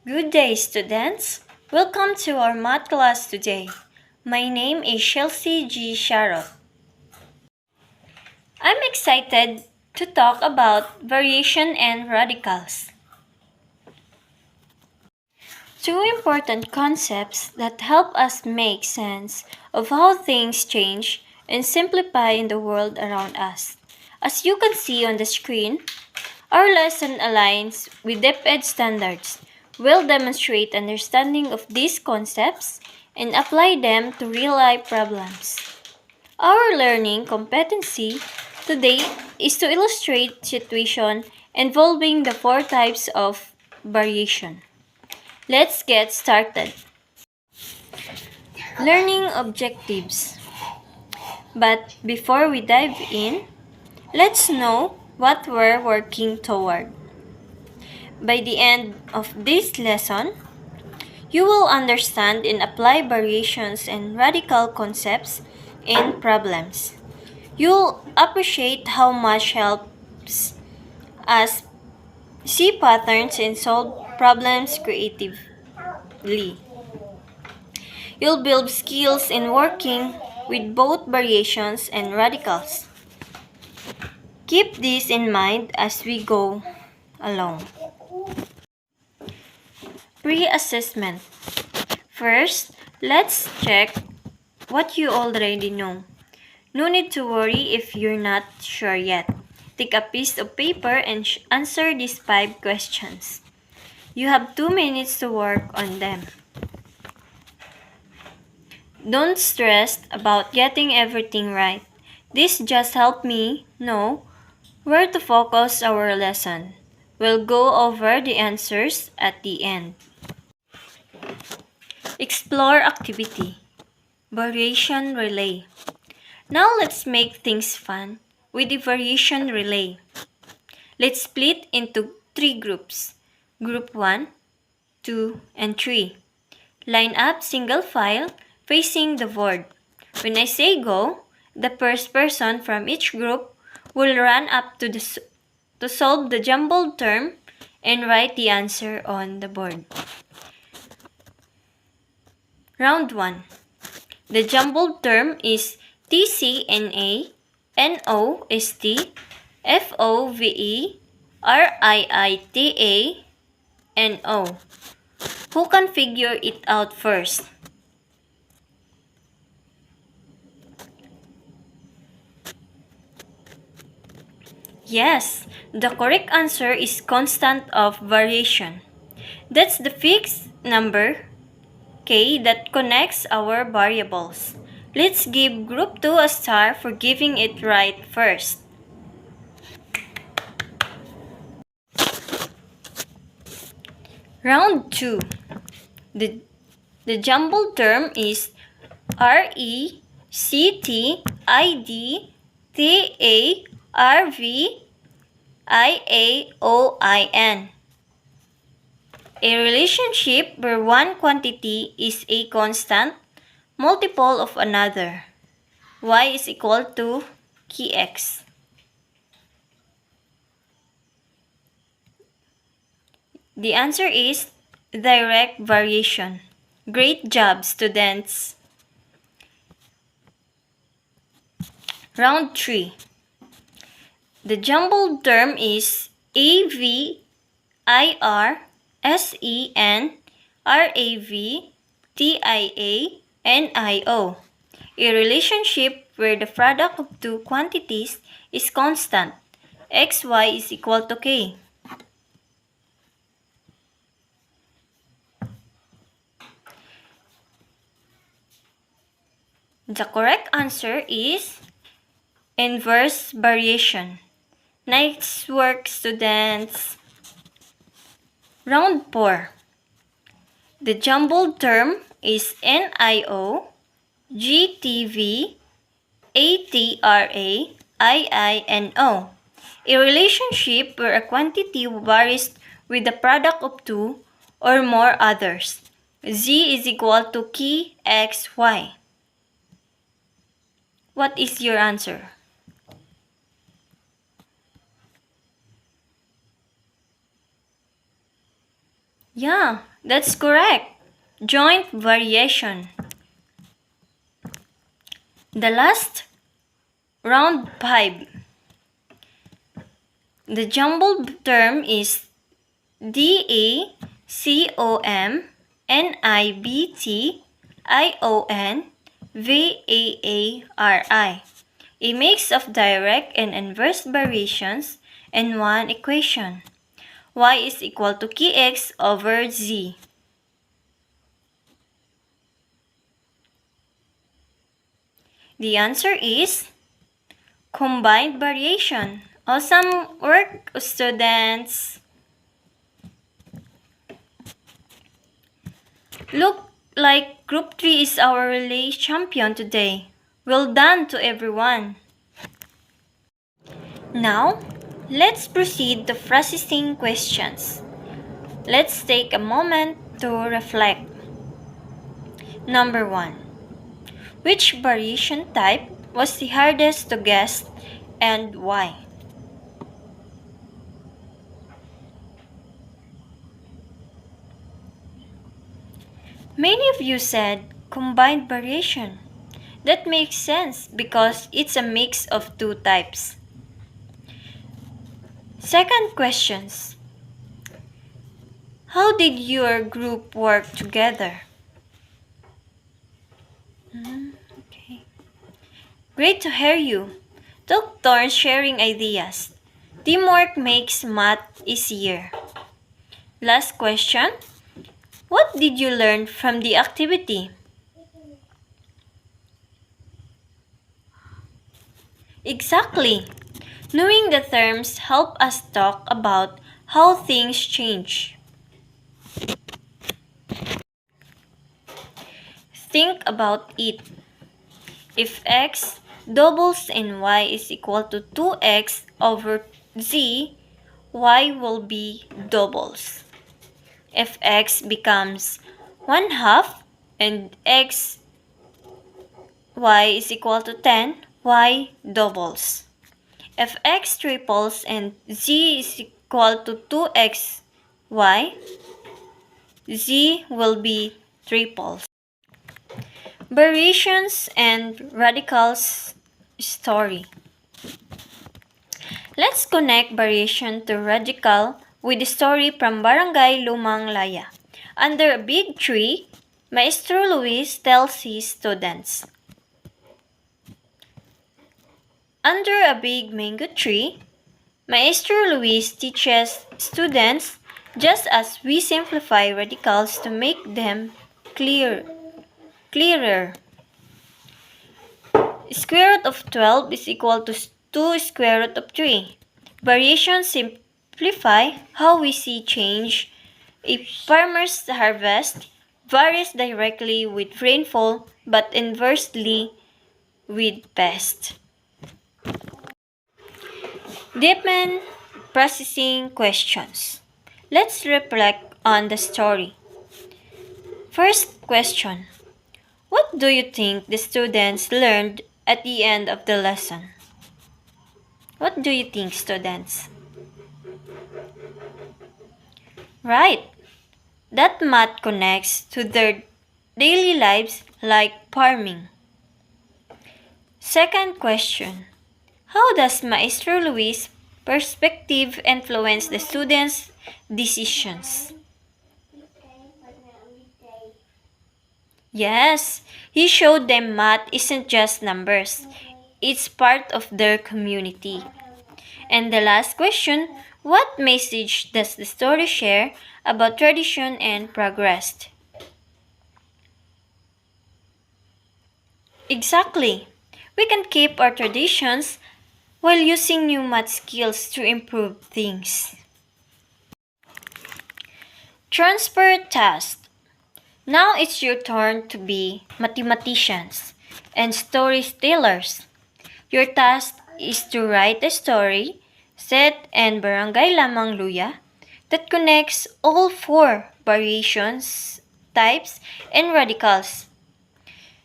Good day, students. Welcome to our math class today. My name is Chelsea G. Sharot. I'm excited to talk about variation and radicals. Two important concepts that help us make sense of how things change and simplify in the world around us. As you can see on the screen, our lesson aligns with DepEd standards. We'll demonstrate understanding of these concepts and apply them to real-life problems. Our learning competency today is to illustrate situation involving the four types of variation. Let's get started. Learning objectives. But before we dive in, let's know what we're working toward. By the end of this lesson, you will understand and apply variations and radical concepts in problems. You'll appreciate how much helps us see patterns and solve problems creatively. You'll build skills in working with both variations and radicals. Keep this in mind as we go along. Pre-assessment. First, let's check what you already know. No need to worry if you're not sure yet. Take a piece of paper and answer these 5 questions. You have 2 minutes to work on them. Don't stress about getting everything right. This just helped me know where to focus our lesson. We'll go over the answers at the end. Explore activity. Variation relay. Now let's make things fun with the variation relay. Let's split into 3 groups. Group 1, 2, and 3. Line up single file facing the board. When I say go, the first person from each group will run up to solve the jumbled term and write the answer on the board. Round 1. The jumbled term is TCNA, NOST, FOVE, RIITA, and O. Who can figure it out first? Yes, the correct answer is constant of variation. That's the fixed number K that connects our variables. Let's give group 2 a star for giving it right first. Round 2. The jumbled term is RECTIDTARVIAOIN. A relationship where one quantity is a constant multiple of another. Y is equal to Kx. The answer is direct variation. Great job, students! Round 3. The jumbled term is AVIRSENRAVTIANIO. A relationship where the product of two quantities is constant. XY is equal to K. The correct answer is inverse variation. Nice work, students! Round 4. The jumbled term is NIO, GTV, ATRA, IINO. A relationship where a quantity varies with the product of two or more others. Z is equal to KXY. What is your answer? Yeah, that's correct. Joint variation. The last round 5. The jumbled term is DACOMNIBTIONVAARI, a mix of direct and inverse variations in one equation. Y is equal to kx over z. The answer is combined variation. Awesome work, students! Look like Group 3 is our relay champion today. Well done to everyone. Now, let's proceed to processing questions. Let's take a moment to reflect. Number 1. Which variation type was the hardest to guess and why? Many of you said combined variation. That makes sense because it's a mix of two types. Second questions. How did your group work together? Okay. Great to hear you. Took turns sharing ideas. Teamwork makes math easier. Last question. What did you learn from the activity? Exactly. Knowing the terms help us talk about how things change. Think about it. If x doubles and y is equal to 2x over z, y will be doubles. If x becomes 1 half and y is equal to 10, y doubles. If x triples and z is equal to 2xy, z will be triples. Variations and radicals story. Let's connect variation to radical with the story from Barangay Lumang Laya. Under a big tree, Maestro Luis tells his students. Under a big mango tree, Maestro Luis teaches students just as we simplify radicals to make them clearer. Square root of 12 is equal to 2 square root of 3. Variations simplify how we see change. A farmer's harvest varies directly with rainfall but inversely with pest. Deepen processing questions. Let's reflect on the story. First question. What do you think the students learned at the end of the lesson? What do you think, students? Right. That math connects to their daily lives like farming. Second question. How does Maestro Luis' perspective influence the students' decisions? Yes, he showed them math isn't just numbers. It's part of their community. And the last question, what message does the story share about tradition and progress? Exactly. We can keep our traditions while using new math skills to improve things. Transfer test. Now it's your turn to be mathematicians and storytellers. Your task is to write a story set in Barangay Lamang Luya that connects all four variations, types, and radicals.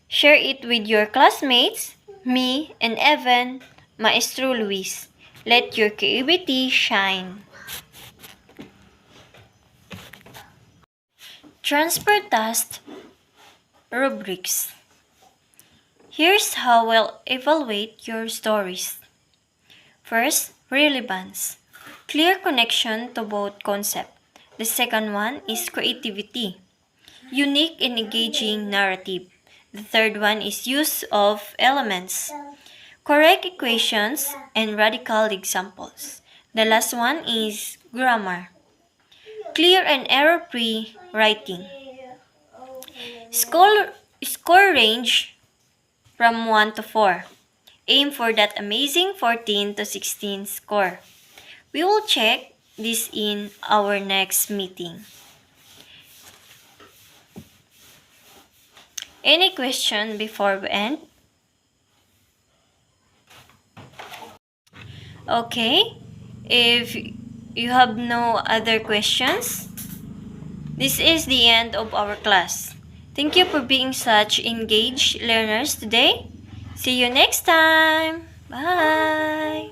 Share it with your classmates, me, and Evan, Maestro Luis. Let your creativity shine. Transfer task rubrics. Here's how we'll evaluate your stories. First, relevance. Clear connection to both concepts. The second one is creativity. Unique and engaging narrative. The third one is use of elements. Correct equations and radical examples. The last one is grammar. Clear and error-free writing. Score range from 1 to 4. Aim for that amazing 14 to 16 score. We will check this in our next meeting. Any question before we end? Okay, if you have no other questions, this is the end of our class. Thank you for being such engaged learners today. See you next time. Bye.